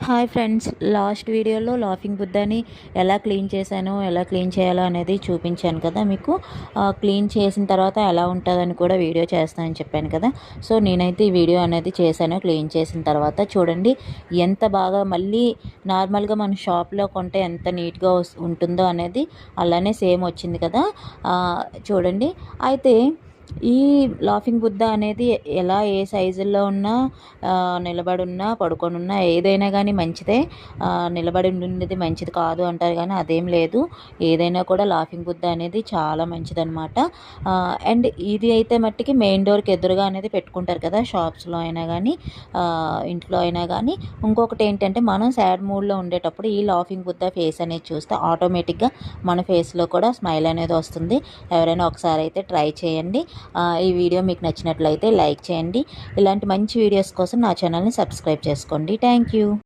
Hi friends, last వీడియోలో laughing బుద్ధని ఎలా clean చేశానో, ఎలా క్లీన్ చేయాలో అనేది చూపించాను కదా మీకు. క్లీన్ చేసిన తర్వాత ఎలా ఉంటుందని కూడా వీడియో చేస్తానని చెప్పాను కదా. సో నేనైతే ఈ వీడియో అనేది చేశాను. క్లీన్ చేసిన తర్వాత చూడండి ఎంత బాగా, మళ్ళీ నార్మల్గా మన షాప్లో కొంటే ఎంత నీట్గా ఉంటుందో అనేది అలానే సేమ్ వచ్చింది కదా. చూడండి అయితే ఈ లాఫింగ్ బుద్ధ అనేది ఎలా ఏ సైజుల్లో ఉన్నా, నిలబడున్నా, పడుకొనున్నా ఏదైనా కానీ మంచిదే. నిలబడి ఉండేది మంచిది కాదు అంటారు కానీ అదేం లేదు. ఏదైనా కూడా లాఫింగ్ బుద్ధ అనేది చాలా మంచిదన్నమాట. అండ్ ఇది అయితే మట్టికి మెయిన్ డోర్కి ఎదురుగా అనేది పెట్టుకుంటారు కదా, షాప్స్లో అయినా కానీ ఇంట్లో అయినా కానీ. ఇంకొకటి ఏంటంటే మనం సాడ్ మూడ్లో ఉండేటప్పుడు ఈ లాఫింగ్ బుద్ధ ఫేస్ అనేది చూస్తే ఆటోమేటిక్గా మన ఫేస్లో కూడా స్మైల్ అనేది వస్తుంది. ఎవరైనా ఒకసారి అయితే ట్రై చేయండి. ఈ వీడియో మీకు నచ్చినట్లయితే లైక్ చేయండి. ఇలాంటి మంచి వీడియోస్ కోసం నా ఛానల్ని సబ్స్క్రైబ్ చేసుకోండి. Thank you.